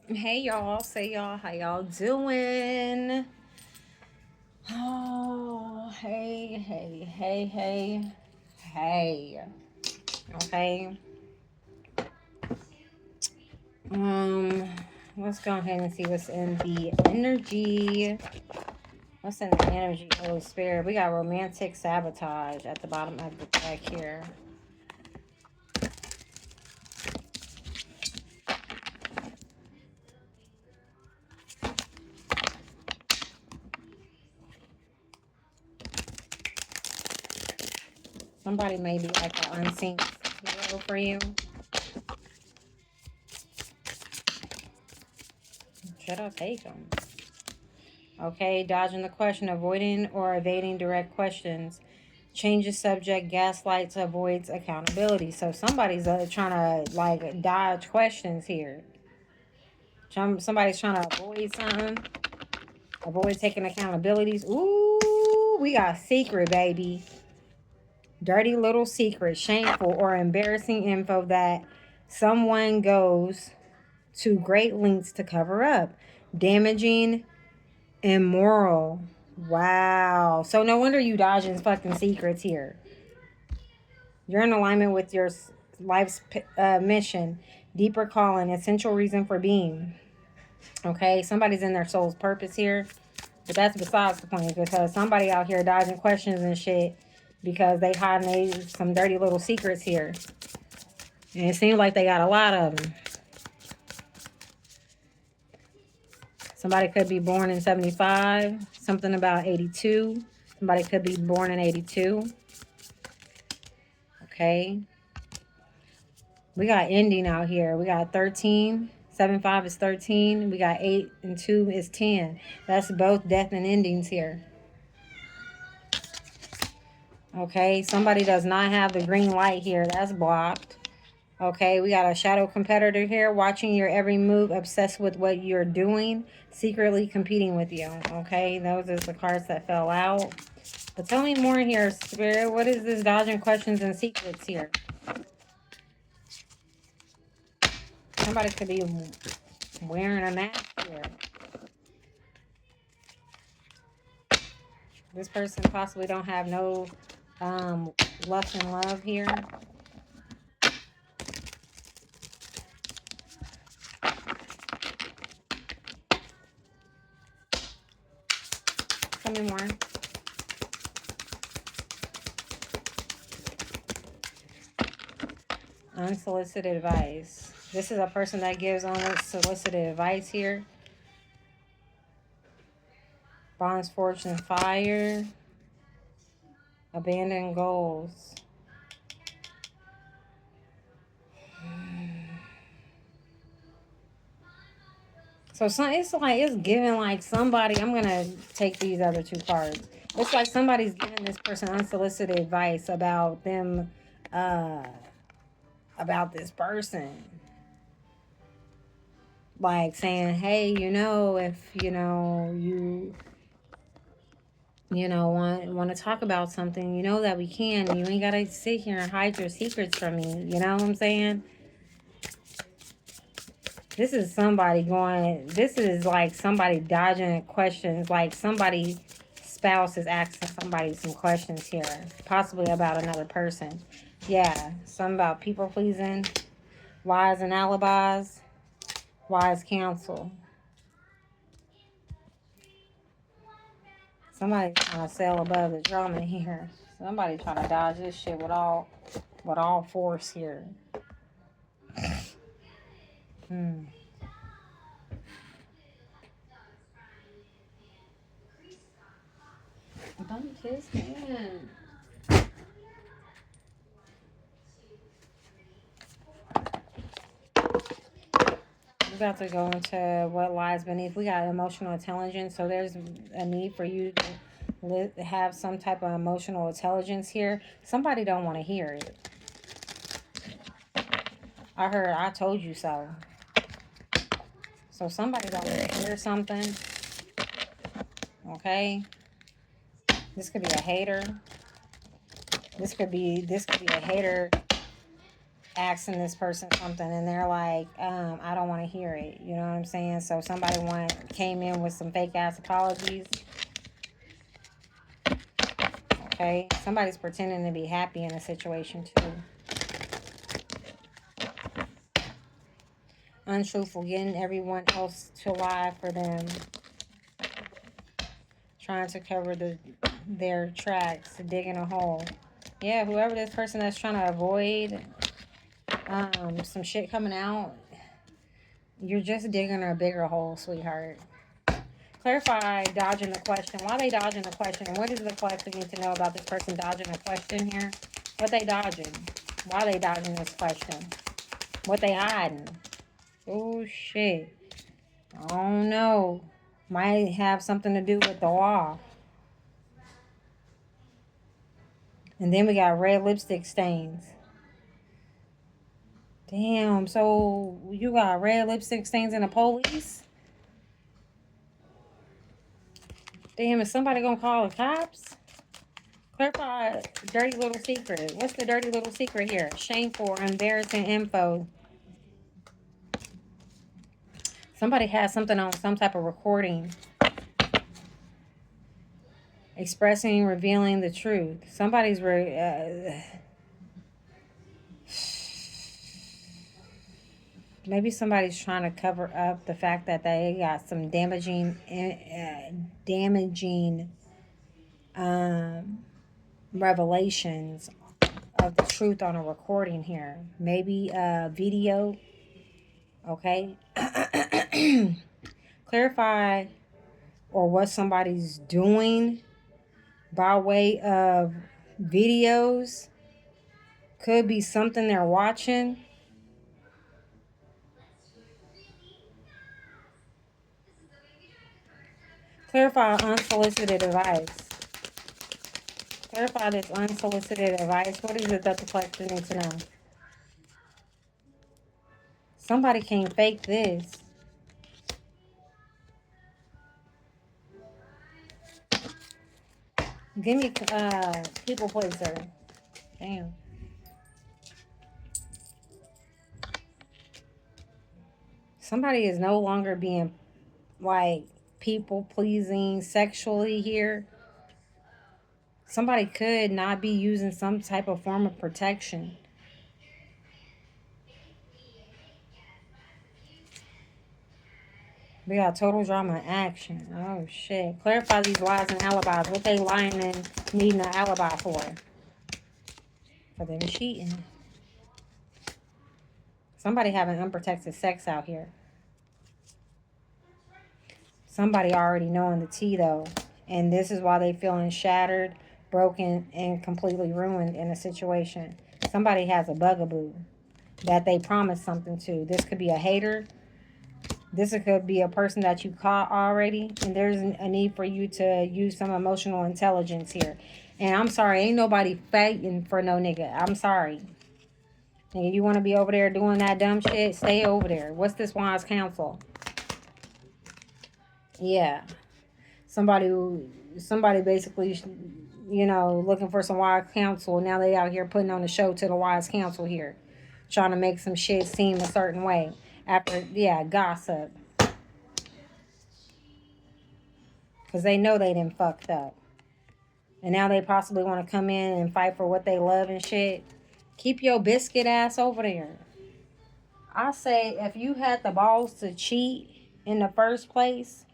Hey y'all, say y'all, how y'all doing? Oh, hey. Okay. Um, let's go ahead and see what's in the energy. What's in the energy, Holy Spirit? We got romantic sabotage at the bottom of the deck here. Somebody may be like an unseen hero for you. Should I take them? Okay, dodging the question, avoiding or evading direct questions. Changes subject, gaslights, avoids accountability. So somebody's trying to like dodge questions here. Somebody's trying to avoid something, avoid taking accountabilities. Ooh, we got secret, baby. Dirty little secret, shameful or embarrassing info that someone goes to great lengths to cover up. Damaging, immoral. Wow. So no wonder you dodging fucking secrets here. You're in alignment with your life's mission, deeper calling, essential reason for being. Okay, somebody's in their soul's purpose here, but that's besides the point because somebody out here dodging questions and shit because they hiding some dirty little secrets here, and it seems like they got a lot of them. Somebody could be born in 75, something about 82. Somebody could be born in 82. Okay. We got ending out here. We got 13. 7 5 is 13. We got 8 and 2 is 10. That's both death and endings here. Okay. Somebody does not have the green light here. That's blocked. Okay. We got a shadow competitor here watching your every move, obsessed with what you're doing, secretly competing with you. Okay. Those are the cards that fell out. But tell me more here, Spirit. What is this dodging questions and secrets here? Somebody could be wearing a mask here. This person possibly don't have no lust and love here. Tell me more. Unsolicited advice. This is a person that gives unsolicited advice here. Bonds, fortune, fire. Abandoned goals. So it's giving like somebody. I'm gonna take these other two cards. It's like somebody's giving this person unsolicited advice uh, about this person. Like saying, hey, if want to talk about something, that we can. You ain't gotta sit here and hide your secrets from me. You know what I'm saying? This is somebody going. This is like somebody dodging questions. Like somebody spouse is asking somebody some questions here, possibly about another person. Yeah, something about people pleasing, lies and alibis, wise counsel. Somebody trying to sail above the drama here. Somebody trying to dodge this shit with all force here. Hmm. Don't kiss him. We're about to go into what lies beneath. We got emotional intelligence, so there's a need for you to have some type of emotional intelligence here. Somebody don't want to hear it. I heard I told you so. So somebody don't want to hear something. Okay. This could be a hater. This could be a hater asking this person something and they're like, I don't want to hear it. You know what I'm saying? So somebody came in with some fake ass apologies. Okay, somebody's pretending to be happy in a situation too. Untruthful, getting everyone else to lie for them, trying to cover their tracks, digging a hole. Yeah, whoever this person that's trying to avoid some shit coming out, you're just digging a bigger hole, sweetheart. Clarify dodging the question. Why they dodging the question? What does the collective need to know about this person dodging the question here? What they dodging? Why they dodging this question? What they hiding? Oh shit. I don't know. Might have something to do with the law. And then we got red lipstick stains. Damn, so you got red lipstick stains in the police? Damn, is somebody gonna call the cops? Clarify dirty little secret. What's the dirty little secret here? Shameful or embarrassing info. Somebody has something on some type of recording. Expressing, revealing the truth. Somebody's maybe somebody's trying to cover up the fact that they got some damaging revelations of the truth on a recording here. Maybe a video. Okay. Clarify or what somebody's doing by way of videos. Could be something they're watching. Clarify unsolicited advice. Clarify this unsolicited advice. What is it that the collector needs to know? Somebody can't fake this. Give me people pleaser. Damn. Somebody is no longer being like people pleasing sexually here. Somebody could not be using some type of form of protection. We got total drama action. Oh shit. Clarify these lies and alibis. What they lying and needing an alibi for? For them cheating. Somebody having unprotected sex out here. Somebody already knowing the tea though. And this is why they feeling shattered, broken, and completely ruined in a situation. Somebody has a bugaboo that they promised something to. This could be a hater. This could be a person that you caught already. And there's a need for you to use some emotional intelligence here. And I'm sorry, ain't nobody fighting for no nigga. I'm sorry. Nigga, you want to be over there doing that dumb shit? Stay over there. What's this wise counsel? Yeah. Somebody basically, looking for some wise counsel. Now they out here putting on a show to the wise counsel here. Trying to make some shit seem a certain way. After, gossip. Because they know they done fucked up. And now they possibly want to come in and fight for what they love and shit. Keep your biscuit ass over there. I say if you had the balls to cheat in the first place,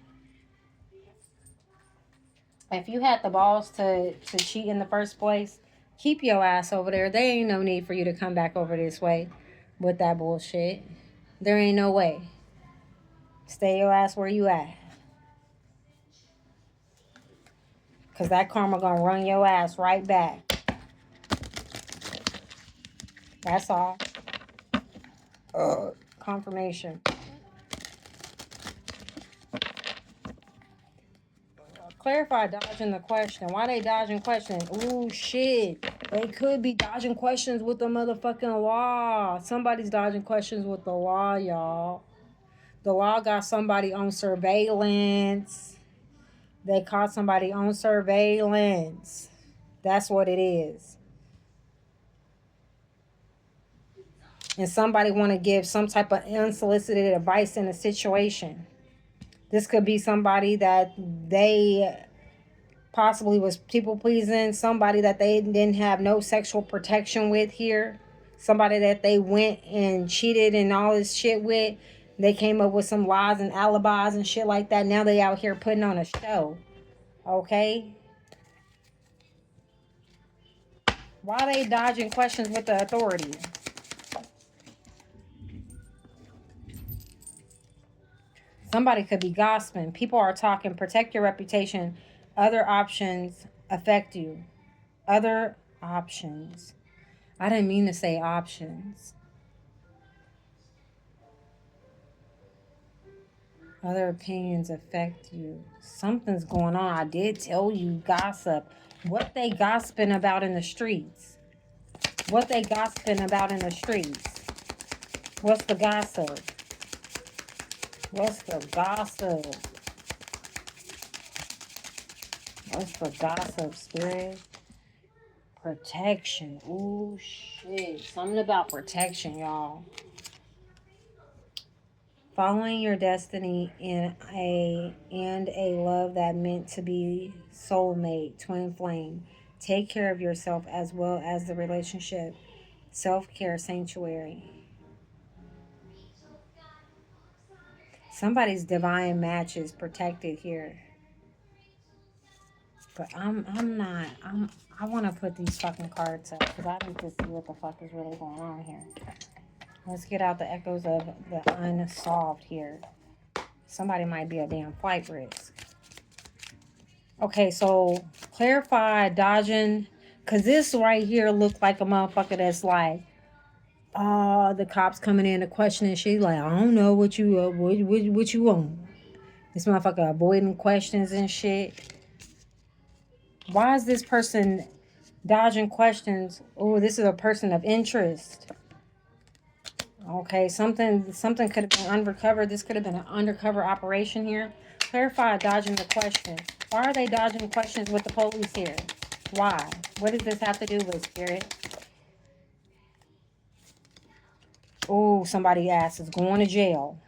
if you had the balls to cheat in the first place, keep your ass over there. There ain't no need for you to come back over this way with that bullshit. There ain't no way. Stay your ass where you at. Because that karma gonna run your ass right back. That's all. Confirmation. Clarify dodging the question. Why they dodging questions? Ooh, shit. They could be dodging questions with the motherfucking law. Somebody's dodging questions with the law, y'all. The law got somebody on surveillance. They caught somebody on surveillance. That's what it is. And somebody want to give some type of unsolicited advice in a situation. This could be somebody that they possibly was people pleasing, somebody that they didn't have no sexual protection with here, somebody that they went and cheated and all this shit with. They came up with some lies and alibis and shit like that. Now they out here putting on a show. Okay? Why are they dodging questions with the authority? Somebody could be gossiping. People are talking. Protect your reputation. Other options affect you. Other options. I didn't mean to say options. Other opinions affect you. Something's going on. I did tell you gossip. What they gossiping about in the streets? What they gossiping about in the streets? What's the gossip? What's the gossip? What's the gossip, Spirit? Protection. Ooh, shit. Something about protection, y'all. Following your destiny in a love that meant to be soulmate, twin flame. Take care of yourself as well as the relationship. Self-care sanctuary. Somebody's divine match is protected here. But I want to put these fucking cards up because I need to see what the fuck is really going on here. Let's get out the echoes of the unsolved here. Somebody might be a damn flight risk. Okay, so clarify dodging, because this right here looks like a motherfucker that's like, the cops coming in to question and shit. Like, I don't know what you what you want. This motherfucker avoiding questions and shit. Why is this person dodging questions? Oh, this is a person of interest. Okay, something could have been undercover. This could have been an undercover operation here. Clarify dodging the questions. Why are they dodging questions with the police here? Why? What does this have to do with, Spirit? Oh, somebody asked is going to jail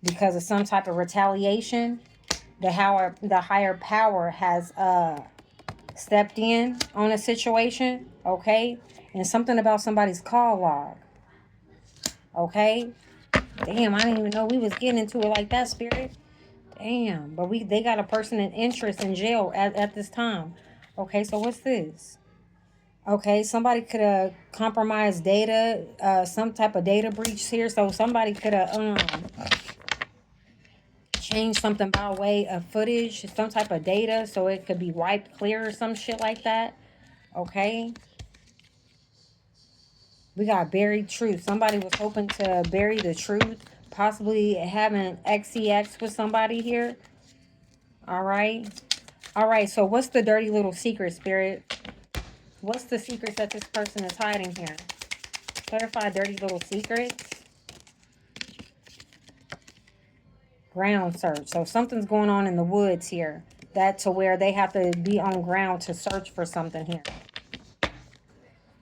because of some type of retaliation. The higher power has stepped in on a situation, okay? And something about somebody's call log. Okay? Damn, I didn't even know we was getting into it like that, Spirit. Damn, but they got a person in interest in jail at this time. Okay, so what's this? Okay, somebody could have compromised data, some type of data breach here. So somebody could have changed something by way of footage, some type of data, so it could be wiped clear or some shit like that. Okay. We got buried truth. Somebody was hoping to bury the truth, possibly having XCX with somebody here. All right. All right. So what's the dirty little secret, Spirit? What's the secrets that this person is hiding here? Clarify dirty little secrets. Ground search. So something's going on in the woods here. That to where they have to be on ground to search for something here.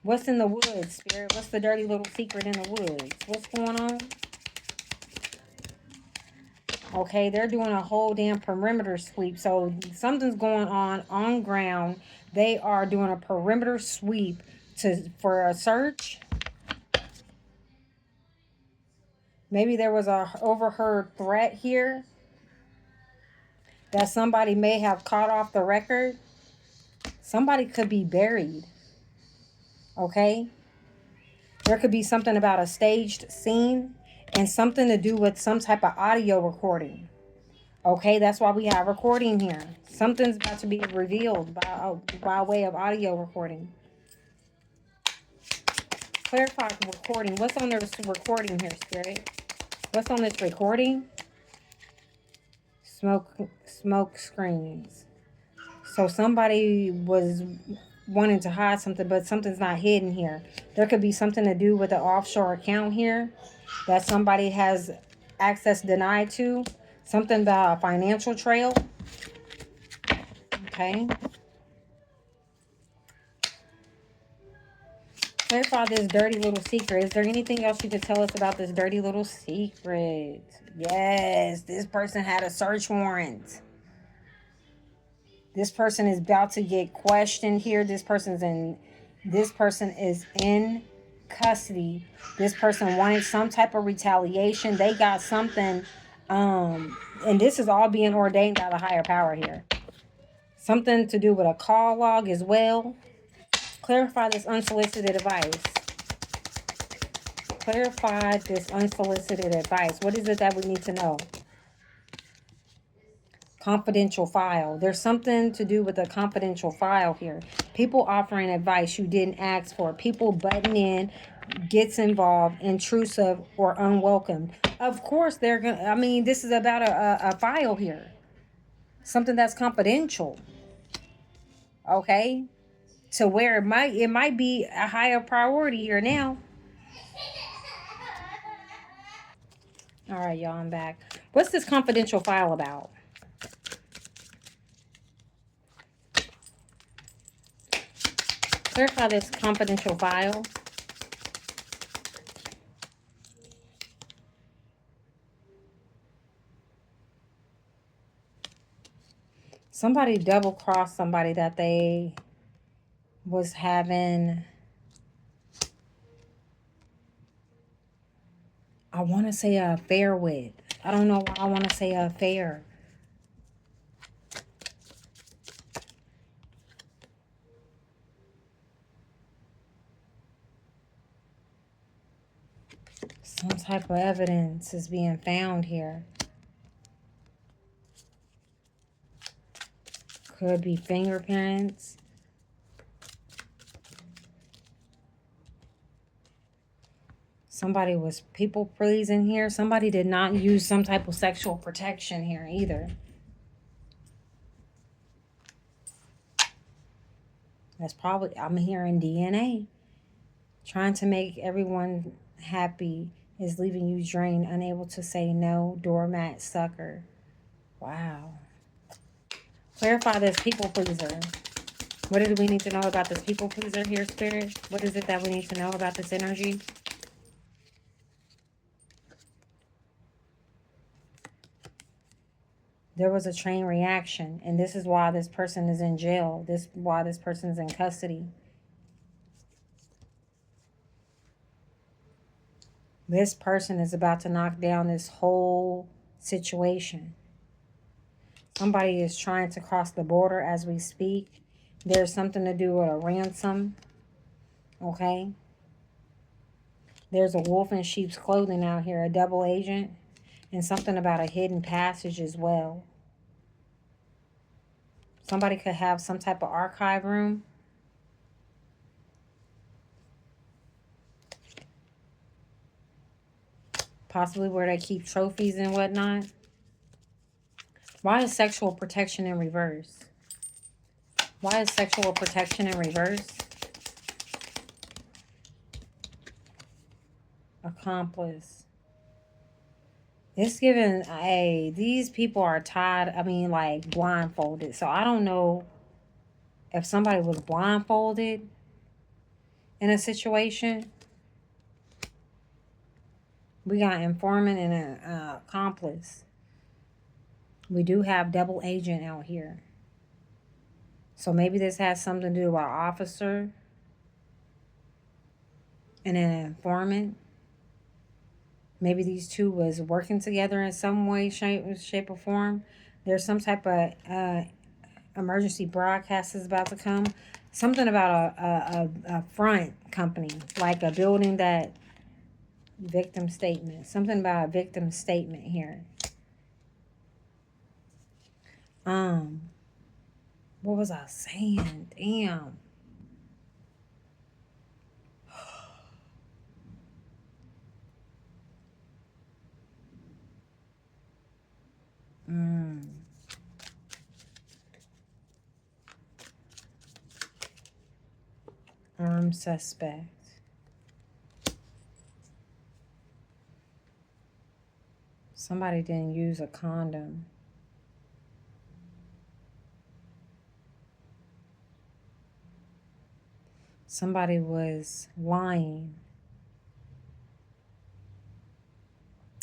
What's in the woods, Spirit? What's the dirty little secret in the woods? What's going on? Okay, they're doing a whole damn perimeter sweep. So something's going on ground. They are doing a perimeter sweep for a search. Maybe there was a overheard threat here that somebody may have caught off the record. Somebody could be buried. Okay? There could be something about a staged scene and something to do with some type of audio recording. Okay, that's why we have recording here. Something's about to be revealed by way of audio recording. Clarify recording. What's on this recording here, Spirit? What's on this recording? Smoke screens. So somebody was wanting to hide something, but something's not hidden here. There could be something to do with the offshore account here that somebody has access denied to. Something about a financial trail. Okay. Clarify this dirty little secret. Is there anything else you could tell us about this dirty little secret? Yes, this person had a search warrant. This person is about to get questioned here. This person is in custody. This person wanted some type of retaliation. They got something, and this is all being ordained by the higher power here. Something to do with a call log as well. Clarify this unsolicited advice. Clarify this unsolicited advice. What is it that we need to know? Confidential file. There's something to do with a confidential file here. People offering advice you didn't ask for. People butting in, gets involved, intrusive or unwelcomed. Of course they're gonna, I mean, this is about a file here. Something that's confidential. Okay? To where it might be a higher priority here now. All right, y'all, I'm back. What's this confidential file about? Clarify this confidential file. Somebody double crossed somebody that they was having, I want to say, a affair with. I don't know why I want to say a affair. Some type of evidence is being found here. Could be fingerprints. Somebody was people pleasing here. Somebody did not use some type of sexual protection here either. That's probably, I'm hearing DNA. Trying to make everyone happy is leaving you drained, unable to say no, doormat, sucker. Wow. Clarify this people pleaser. What do we need to know about this people pleaser here, Spirit? What is it that we need to know about this energy? There was a chain reaction, and this is why this person is in jail. This is why this person is in custody. This person is about to knock down this whole situation. Somebody is trying to cross the border as we speak. There's something to do with a ransom. Okay. There's a wolf in sheep's clothing out here, a double agent, and something about a hidden passage as well. Somebody could have some type of archive room. Possibly where they keep trophies and whatnot. Why is sexual protection in reverse? Why is sexual protection in reverse? Accomplice. It's given, hey, these people are tied, I mean, like blindfolded. So I don't know if somebody was blindfolded in a situation. We got informant and an accomplice. We do have double agent out here. So maybe this has something to do with an officer and an informant. Maybe these two was working together in some way, shape or form. There's some type of emergency broadcast is about to come. Something about a front company, like a building that victim statement. Something about a victim statement here. What was I saying? Damn. Armed suspect. Somebody didn't use a condom. Somebody was lying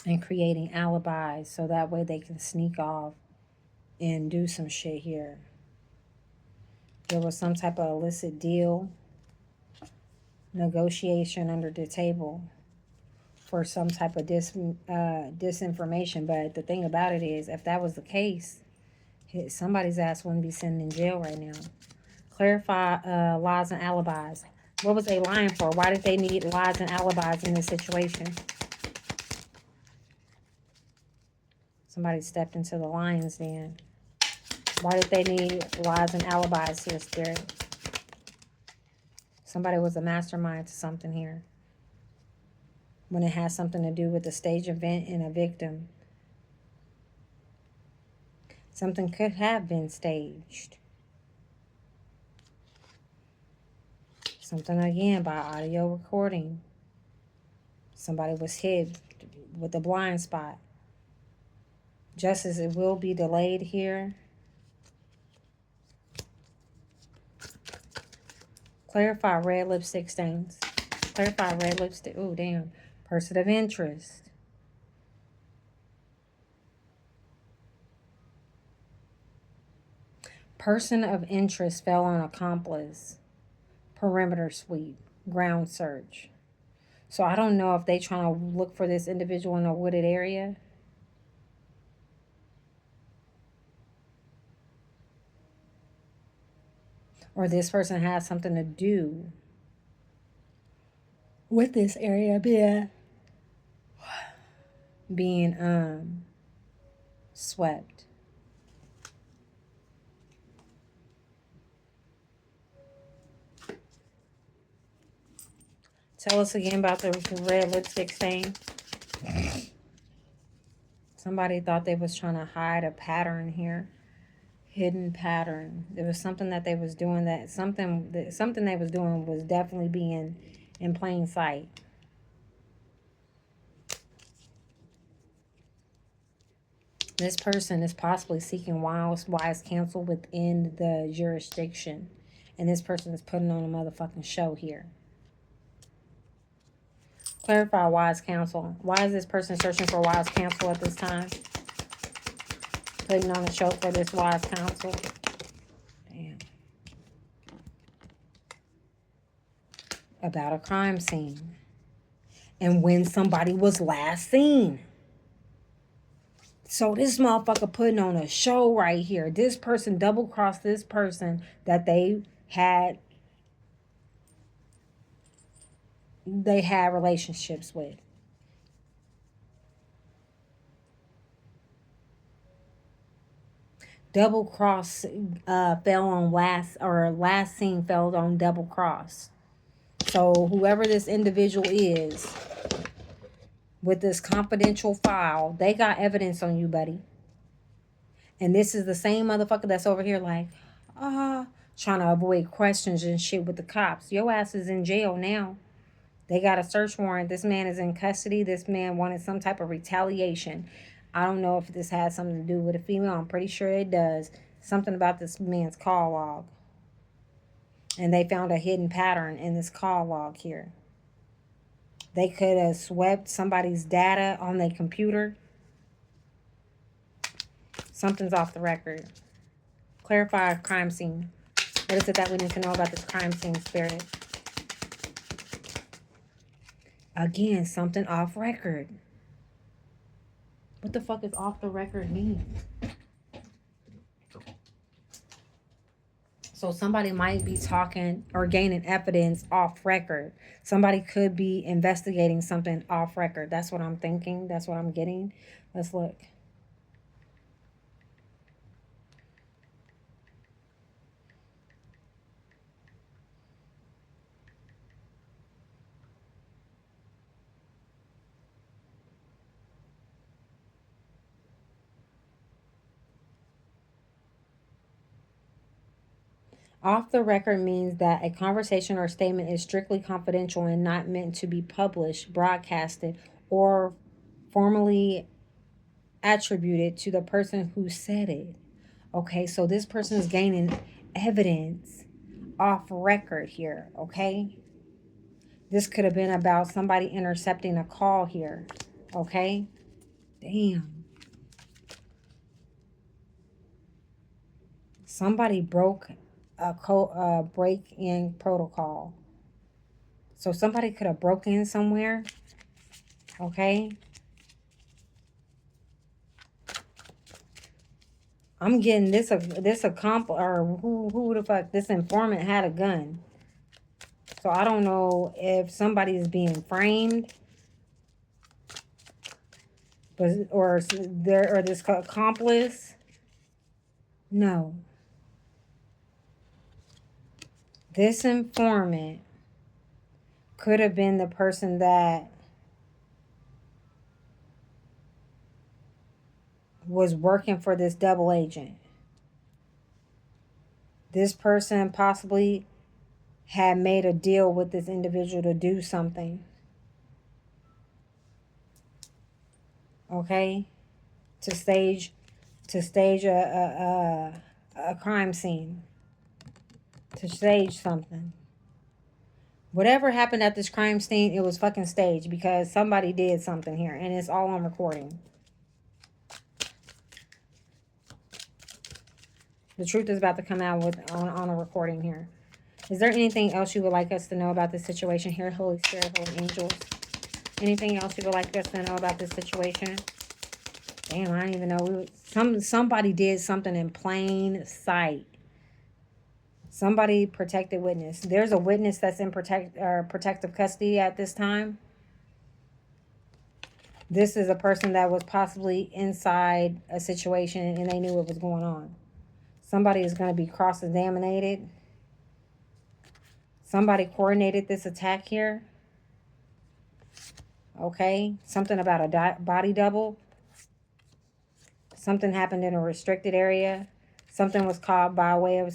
and creating alibis so that way they can sneak off and do some shit here. There was some type of illicit deal, negotiation under the table for some type of disinformation. But the thing about it is, if that was the case, somebody's ass wouldn't be sitting in jail right now. Clarify lies and alibis. What was they lying for? Why did they need lies and alibis in this situation? Somebody stepped into the lion's den. Why did they need lies and alibis here, Spirit? Somebody was a mastermind to something here. When it has something to do with a stage event and a victim. Something could have been staged. Something again by audio recording. Somebody was hit with a blind spot. Justice, it will be delayed here. Clarify red lipstick stains. Clarify red lipstick. Oh, damn. Person of interest. Person of interest fell on accomplice. Perimeter sweep. Ground search. So I don't know if they trying to look for this individual in a wooded area. Or this person has something to do with this area being swept. Tell us again about the red lipstick stain. Somebody thought they was trying to hide a pattern here. Hidden pattern. There was something that they was doing that something they was doing was definitely being in plain sight. This person is possibly seeking wise counsel within the jurisdiction. And this person is putting on a motherfucking show here. Clarify wise counsel. Why is this person searching for wise counsel at this time? Putting on a show for this wise counsel. Damn. About a crime scene. And when somebody was last seen. So this motherfucker putting on a show right here. This person double-crossed this person that they had relationships with. Double cross fell on last scene fell on double cross. So whoever this individual is with this confidential file, they got evidence on you, buddy. And this is the same motherfucker that's over here like, trying to avoid questions and shit with the cops. Your ass is in jail now. They got a search warrant. This man is in custody. This man wanted some type of retaliation. I don't know if this has something to do with a female. I'm pretty sure it does. Something about this man's call log. And they found a hidden pattern in this call log here. They could have swept somebody's data on their computer. Something's off the record. Clarify a crime scene. What is it that we need to know about this crime scene, Spirit? Again, something off record. What the fuck does off the record mean? So somebody might be talking or gaining evidence off record. Somebody could be investigating something off record. That's what I'm thinking. That's what I'm getting. Let's look. Off the record means that a conversation or statement is strictly confidential and not meant to be published, broadcasted, or formally attributed to the person who said it. Okay, so this person is gaining evidence off record here, okay? This could have been about somebody intercepting a call here, okay? Damn. Somebody broke a break-in protocol. So somebody could have broken in somewhere, okay? I'm getting this or who the fuck, this informant had a gun. So I don't know if somebody is being framed, but or this accomplice. No. This informant could have been the person that was working for this double agent. This person possibly had made a deal with this individual to do something. Okay? To stage a crime scene. To stage something. Whatever happened at this crime scene, it was fucking staged because somebody did something here and it's all on recording. The truth is about to come out on a recording here. Is there anything else you would like us to know about this situation here, Holy Spirit, Holy Angels? Anything else you would like us to know about this situation? Damn, I didn't even know. Somebody did something in plain sight. Somebody protected witness. There's a witness that's in protective custody at this time. This is a person that was possibly inside a situation and they knew what was going on. Somebody is going to be cross-examined. Somebody coordinated this attack here. Okay. Something about a body double. Something happened in a restricted area. Something was caught by way of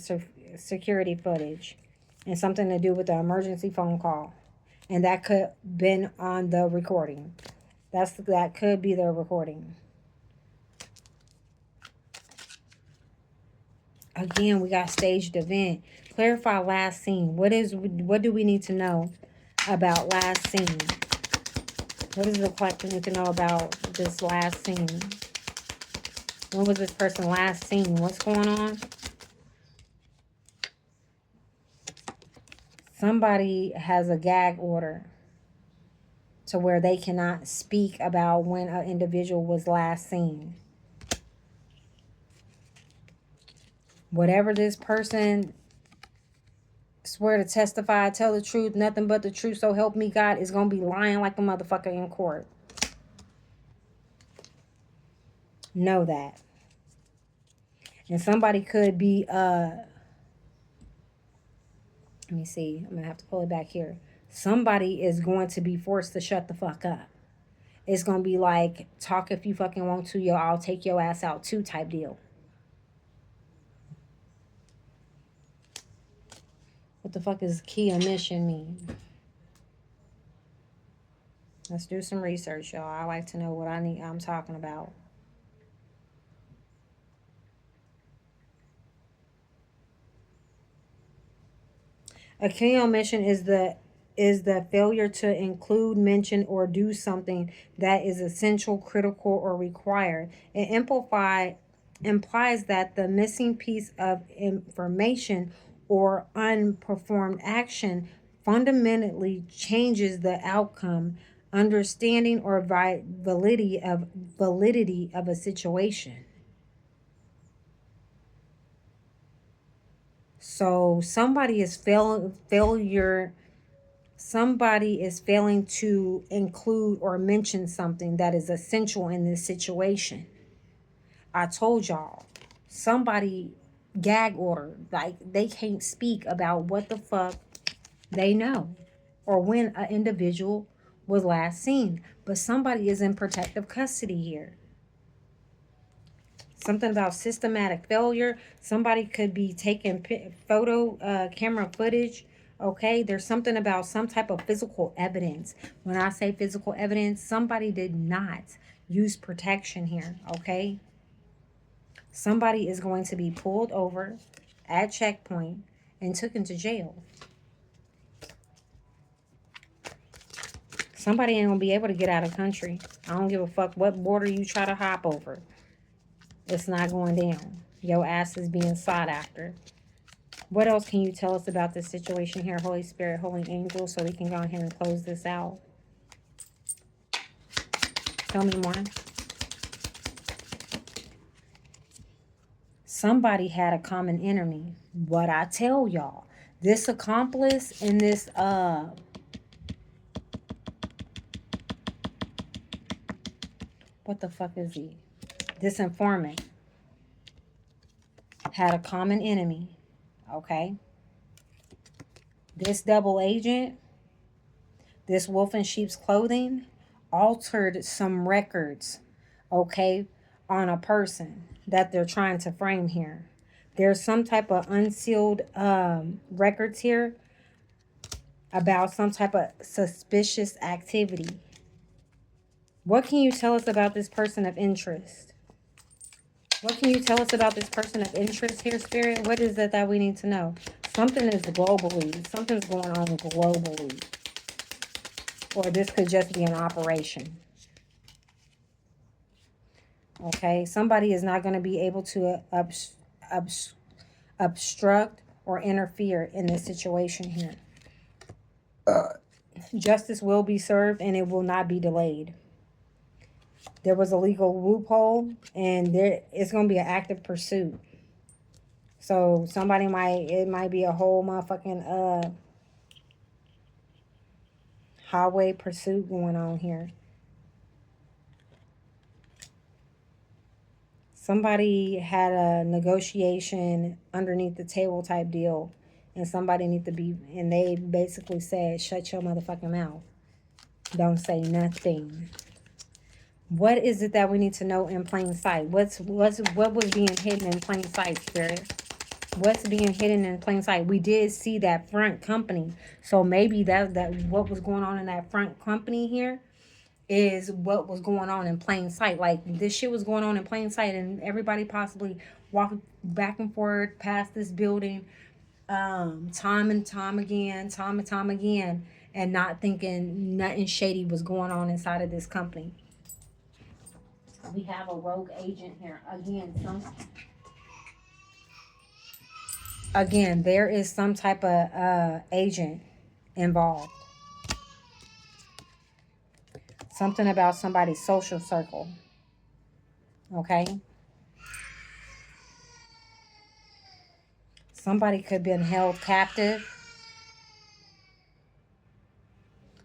security footage. And something to do with the emergency phone call. And that could have been on the recording. That could be the recording. Again, we got staged event. Clarify last scene. What do we need to know about last scene? What does the collector need to know about this last scene? When was this person last seen? What's going on? Somebody has a gag order to where they cannot speak about when an individual was last seen. Whatever this person swear to testify, tell the truth, nothing but the truth, so help me God, is going to be lying like a motherfucker in court. Know that. And somebody could be, let me see, I'm going to have to pull it back here. Somebody is going to be forced to shut the fuck up. It's going to be like, talk if you fucking want to, yo, I'll take your ass out too type deal. What the fuck does key omission mean? Let's do some research, y'all. I like to know what I'm talking about. A key omission is the failure to include, mention, or do something that is essential, critical, or required. It implies that the missing piece of information or unperformed action fundamentally changes the outcome, understanding, or validity of a situation. So somebody is failing to include or mention something that is essential in this situation. I told y'all, somebody gag order, like they can't speak about what the fuck they know or when an individual was last seen. But somebody is in protective custody here. Something about systematic failure. Somebody could be taking camera footage. Okay, there's something about some type of physical evidence. When I say physical evidence, somebody did not use protection here. Okay, somebody is going to be pulled over at checkpoint and taken to jail. Somebody ain't gonna be able to get out of country. I don't give a fuck what border you try to hop over. It's not going down. Your ass is being sought after. What else can you tell us about this situation here, Holy Spirit, Holy Angel, so we can go ahead and close this out? Tell me more. Somebody had a common enemy. What I tell y'all, this accomplice and this what the fuck is he? This informant had a common enemy. Okay. This double agent, this wolf in sheep's clothing, altered some records, okay, on a person that they're trying to frame here. There's some type of unsealed records here about some type of suspicious activity. What can you tell us about this person of interest? What can you tell us about this person of interest here, Spirit? What is it that we need to know? Something is globally. Something's going on globally. Or this could just be an operation. Okay? Somebody is not going to be able to obstruct or interfere in this situation here. Justice will be served and it will not be delayed. There was a legal loophole and it's going to be an active pursuit. So it might be a whole motherfucking highway pursuit going on here. Somebody had a negotiation underneath the table type deal, and and they basically said, shut your motherfucking mouth. Don't say nothing. What is it that we need to know in plain sight? What was being hidden in plain sight, Spirit? What's being hidden in plain sight? We did see that front company. So maybe that what was going on in that front company here is what was going on in plain sight. Like this shit was going on in plain sight and everybody possibly walked back and forth past this building time and time again and not thinking nothing shady was going on inside of this company. We have a rogue agent here. Again, there is some type of agent involved. Something about somebody's social circle. Okay? Somebody could have been held captive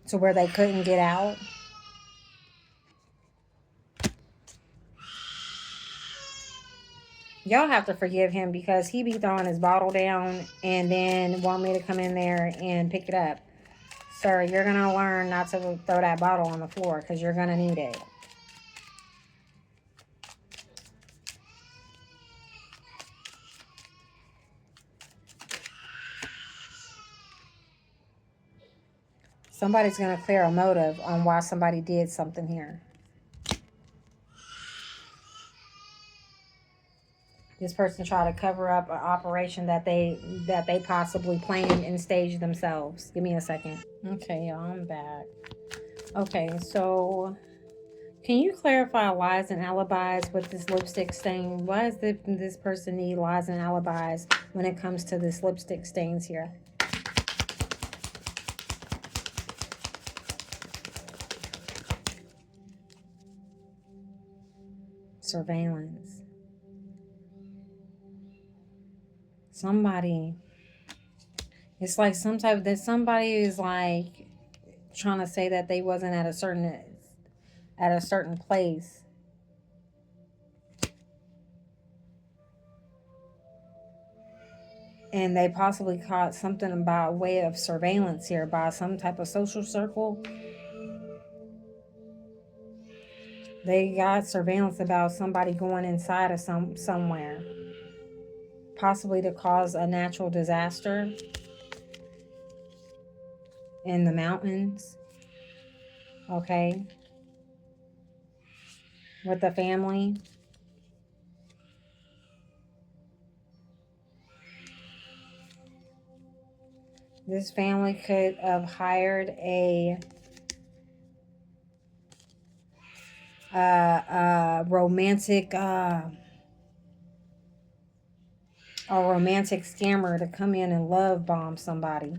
to where they couldn't get out. Y'all have to forgive him because he be throwing his bottle down and then want me to come in there and pick it up. Sir, you're going to learn not to throw that bottle on the floor because you're going to need it. Somebody's going to clear a motive on why somebody did something here. This person tried to cover up an operation that they possibly planned and staged themselves. Give me a second. Okay, y'all, I'm back. Okay, so can you clarify lies and alibis with this lipstick stain? Why does this person need lies and alibis when it comes to this lipstick stains here? Surveillance. It's like somebody is like trying to say that they wasn't at a certain place. And they possibly caught something by way of surveillance here by some type of social circle. They got surveillance about somebody going inside of somewhere. Possibly to cause a natural disaster in the mountains. Okay. With the family. This family could have hired romantic a romantic scammer to come in and love bomb somebody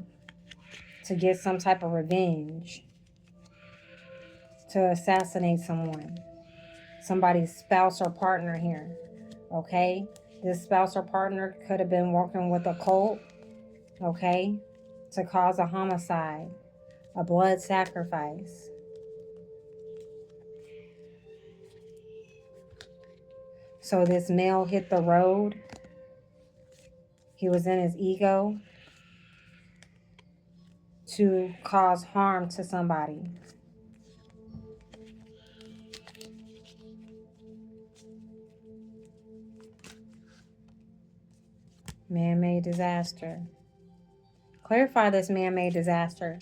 to get some type of revenge, to assassinate someone, somebody's spouse or partner here. Okay, this spouse or partner could have been working with a cult, okay, to cause a homicide, a blood sacrifice. So this male hit the road. He was in his ego to cause harm to somebody. Man-made disaster. Clarify this man-made disaster.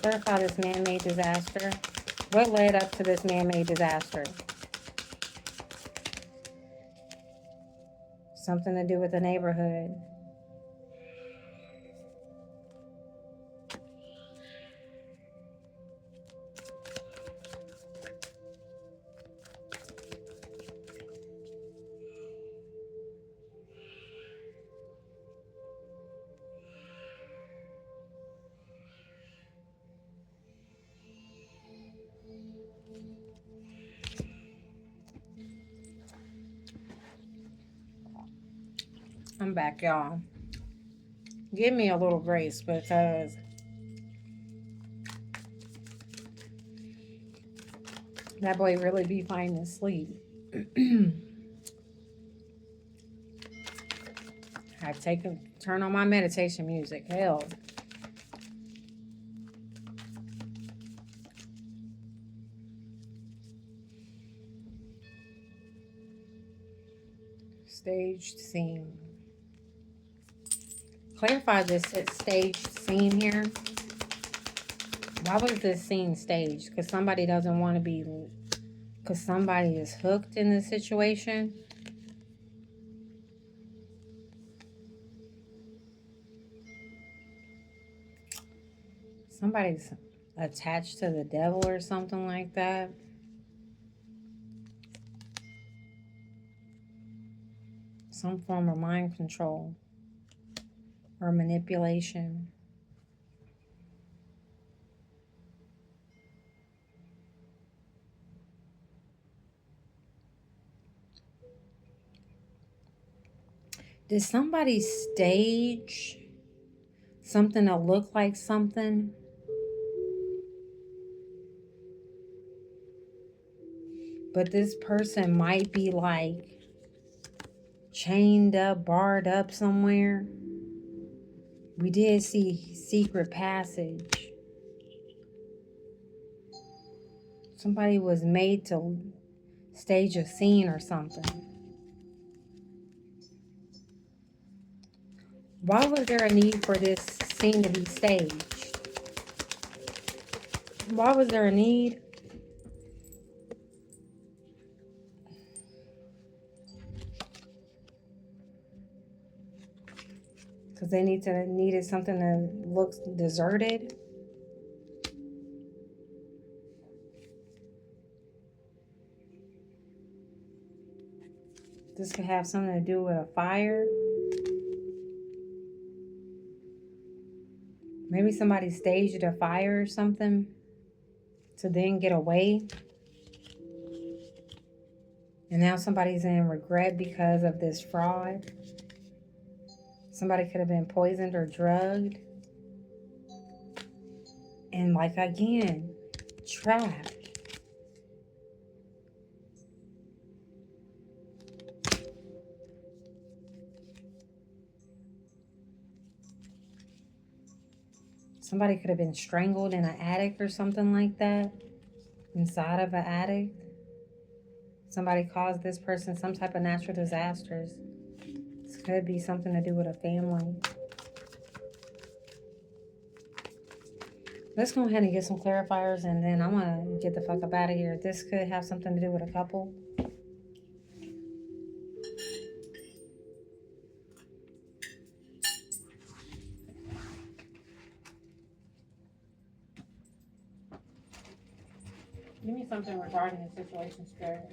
Clarify this man-made disaster. What led up to this man-made disaster? Something to do with the neighborhood. I'm back, y'all. Give me a little grace because that boy really be finding sleep. I've turn on my meditation music. Hell. Staged scene. Clarify this staged scene here. Why was this scene staged? Because somebody doesn't want to be... Because somebody is hooked in the situation. Somebody's attached to the devil or something like that. Some form of mind control or manipulation. Did somebody stage something to look like something? But this person might be like chained up, barred up somewhere. We did see secret passage. Somebody was made to stage a scene or something. Why was there a need for this scene to be staged? Why was there a need? Because they needed something that looks deserted. This could have something to do with a fire. Maybe somebody staged a fire or something to then get away. And now somebody's in regret because of this fraud. Somebody could have been poisoned or drugged. And like again, trapped. Somebody could have been strangled in an attic or something like that. Inside of an attic. Somebody caused this person some type of natural disasters. This could be something to do with a family. Let's go ahead and get some clarifiers and then I'm going to get the fuck up out of here. This could have something to do with a couple. me something regarding the situation, Spirit.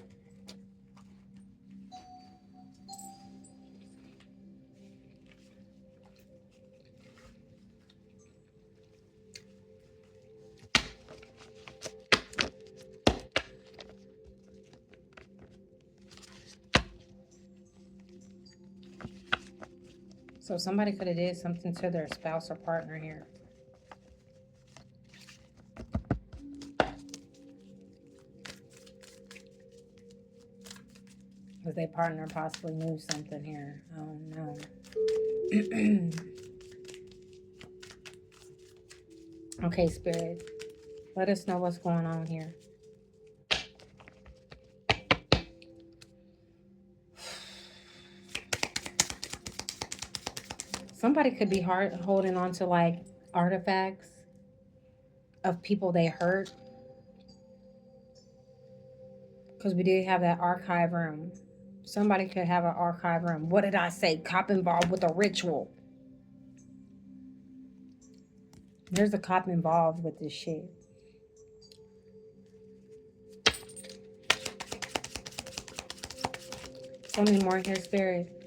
So somebody could have did something to their spouse or partner here. Because their partner possibly knew something here. I don't know. Okay, Spirit. Let us know what's going on here. Somebody could be holding on to like artifacts of people they hurt. Because we did have that archive room. Somebody could have an archive room. What did I say? Cop involved with a ritual. There's a cop involved with this shit. Tell me more here, Spirit.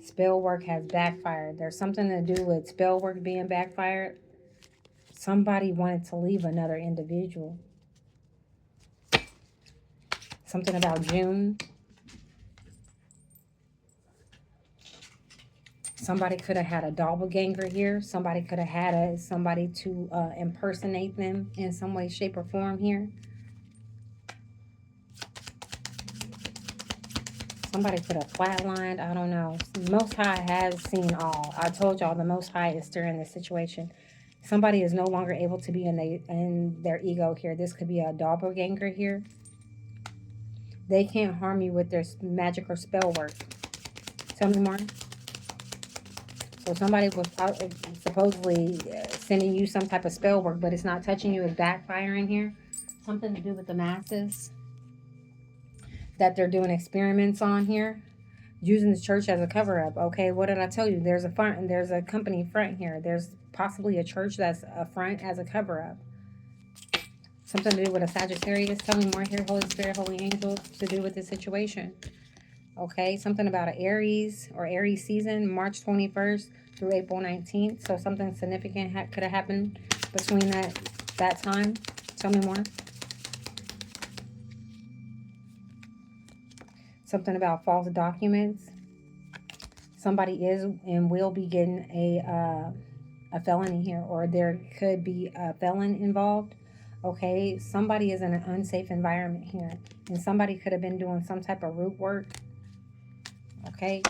Spell work has backfired. There's something to do with spell work being backfired. Somebody wanted to leave another individual. Something about June. Somebody could have had a doppelganger here. Somebody could have had somebody to impersonate them in some way, shape, or form here. Somebody could have flatlined. I don't know. Most High has seen all. I told y'all the Most High is stirring this situation. Somebody is no longer able to be in their ego here. This could be a doppelganger here. They can't harm you with their magic or spell work. Tell me more. So somebody was supposedly sending you some type of spell work, but it's not touching you. It's backfiring here. Something to do with the masses that they're doing experiments on here, using the church as a cover-up. Okay, what did I tell you? There's a front and there's a company front here. There's possibly a church that's a front as a cover-up. Something to do with a Sagittarius. Tell me more here, Holy Spirit, Holy Angels, to do with this situation. Okay, something about an Aries or Aries season, March 21st through April 19th. So something significant could have happened between that time. Tell me more. Something about false documents. Somebody is and will be getting a felony here, or there could be a felon involved. Okay, somebody is in an unsafe environment here, and somebody could have been doing some type of root work. Okay,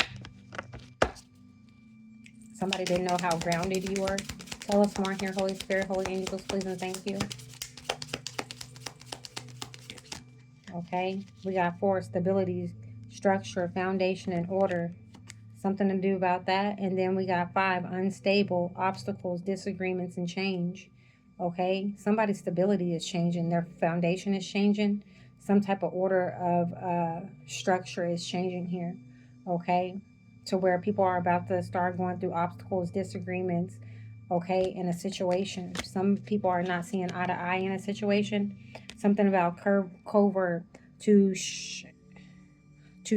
somebody didn't know how grounded you are. Tell us more here, Holy Spirit, Holy Angels, please and thank you. Okay, we got 4, stability, structure, foundation, and order. Something to do about that. And then we got 5, unstable, obstacles, disagreements, and change. Okay, somebody's stability is changing. Their foundation is changing. Some type of order of structure is changing here. Okay, to where people are about to start going through obstacles, disagreements, okay, in a situation. Some people are not seeing eye to eye in a situation. Something about covert to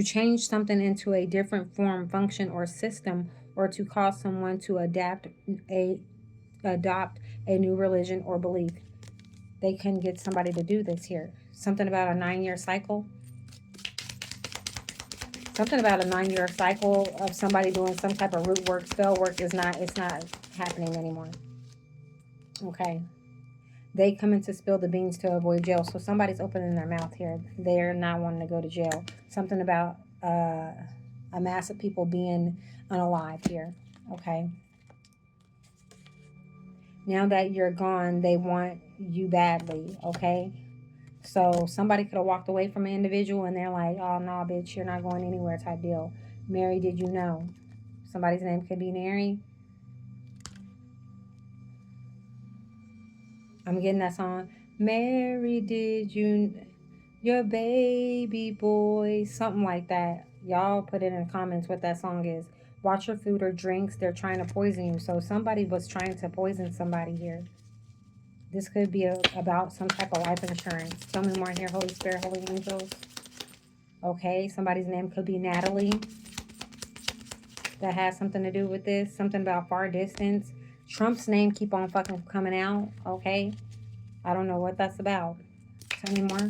change something into a different form, function, or system, or to cause someone to adopt a new religion or belief. They can get somebody to do this here. Something about a 9-year cycle. Something about a 9-year cycle of somebody doing some type of root work, spell work it's not happening anymore. Okay. They come in to spill the beans to avoid jail. So somebody's opening their mouth here. They're not wanting to go to jail. Something about a mass of people being unalive here. Okay. Now that you're gone, they want you badly. Okay. So somebody could have walked away from an individual and they're like, oh, no, bitch, you're not going anywhere type deal. Mary, did you know? Somebody's name could be Mary. I'm getting that song. Mary, did you... Your baby boy. Something like that. Y'all put it in the comments what that song is. Watch your food or drinks. They're trying to poison you. So somebody was trying to poison somebody here. This could be about some type of life insurance. Tell me more here, Holy Spirit, Holy Angels. Okay, somebody's name could be Natalie. That has something to do with this. Something about far distance. Trump's name keep on fucking coming out. Okay, I don't know what that's about. Tell me more.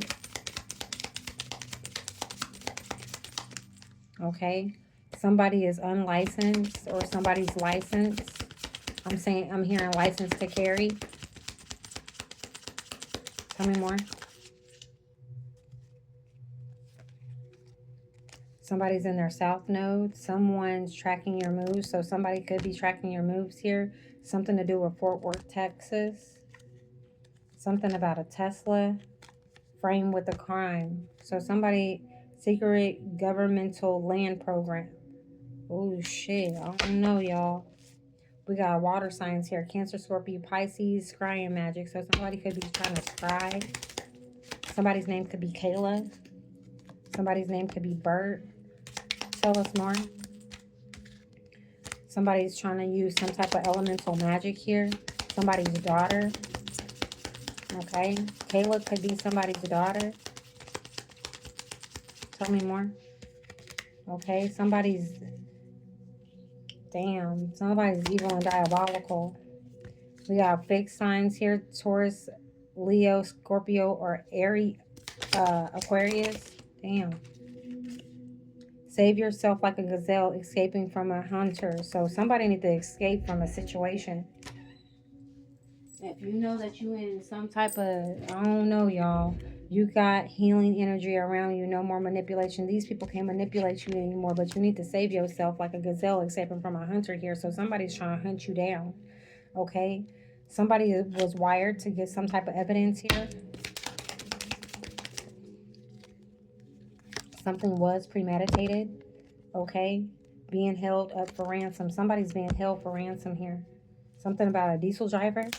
Okay, somebody is unlicensed or somebody's licensed. I'm hearing license to carry. Tell me more. Somebody's in their south node. Someone's tracking your moves. So somebody could be tracking your moves here. Something to do with Fort Worth, Texas. Something about a Tesla. Framed with a crime. So somebody, secret governmental land program. Oh shit, I don't know, y'all. We got water signs here. Cancer, Scorpio, Pisces, scrying magic. So somebody could be trying to scry. Somebody's name could be Kayla. Somebody's name could be Bert. Tell us more. Somebody's trying to use some type of elemental magic here. Somebody's daughter. Okay. Kayla could be somebody's daughter. Tell me more. Okay. Somebody's evil and diabolical. We got fixed signs here. Taurus, Leo, Scorpio, or Aries, Aquarius. Damn. Save yourself like a gazelle escaping from a hunter. So somebody needs to escape from a situation. If you know that you in some type of, I don't know, y'all. You got healing energy around you. No more manipulation. These people can't manipulate you anymore. But you need to save yourself like a gazelle escaping from a hunter here. So somebody's trying to hunt you down. Okay? Somebody was wired to get some type of evidence here. Something was premeditated. Okay? Being held up for ransom. Somebody's being held for ransom here. Something about a diesel driver.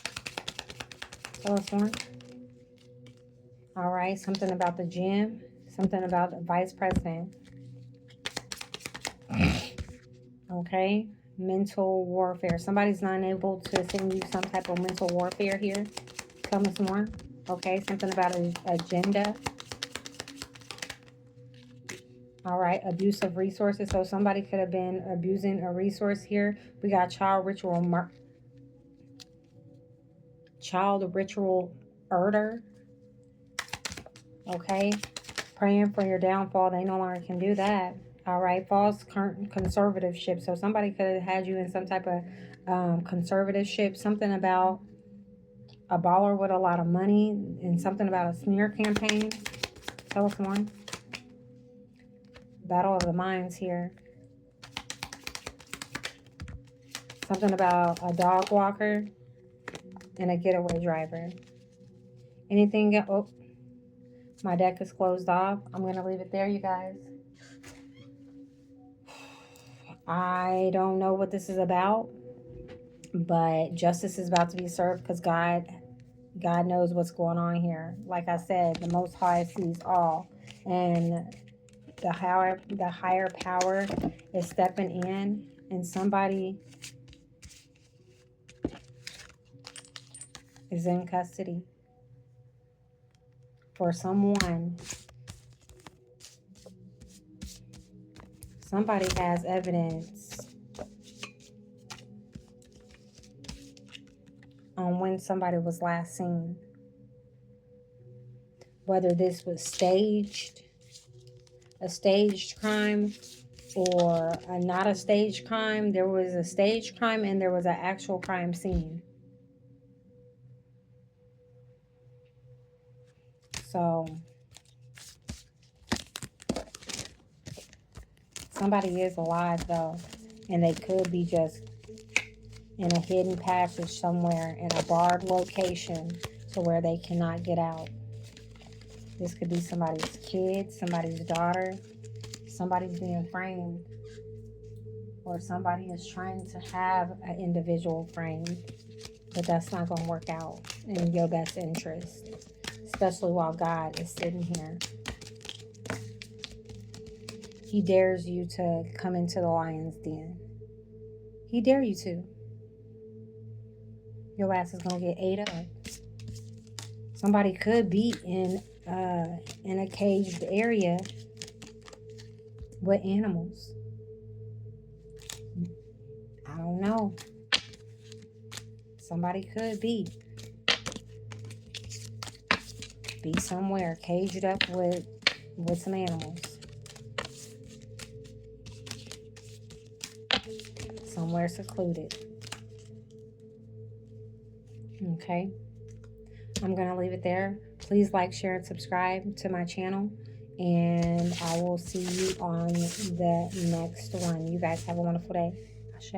Tell us more. All right. Something about the gym. Something about the vice president. Okay. Mental warfare. Somebody's not able to send you some type of mental warfare here. Tell me some more. Okay. Something about an agenda. All right. Abuse of resources. So somebody could have been abusing a resource here. We got child ritual murder. Okay. Praying for your downfall. They no longer can do that. All right. False conservatorship. So somebody could have had you in some type of conservatorship. Something about a baller with a lot of money and something about a smear campaign. Tell us more. Battle of the minds here. Something about a dog walker and a getaway driver. Anything else? Oh, my deck is closed off. I'm going to leave it there, you guys. I don't know what this is about, but justice is about to be served because God knows what's going on here. Like I said, the Most High sees all, and the higher power is stepping in, and somebody is in custody for someone. Somebody has evidence on when somebody was last seen. Whether this was a staged crime, or not a staged crime. There was a staged crime and there was an actual crime scene. So somebody is alive though, and they could be just in a hidden passage somewhere in a barred location to where they cannot get out. This could be somebody's kid, somebody's daughter, somebody's being framed, or somebody is trying to have an individual framed, but that's not going to work out in your best interest, especially while God is sitting here. He dares you to come into the lion's den. He dare you to. Your ass is going to get ate up. Somebody could be in a caged area with animals. I don't know. Somebody could be somewhere caged up with some animals. Somewhere secluded. Okay. I'm going to leave it there. Please like, share, and subscribe to my channel. And I will see you on the next one. You guys have a wonderful day. Ashe.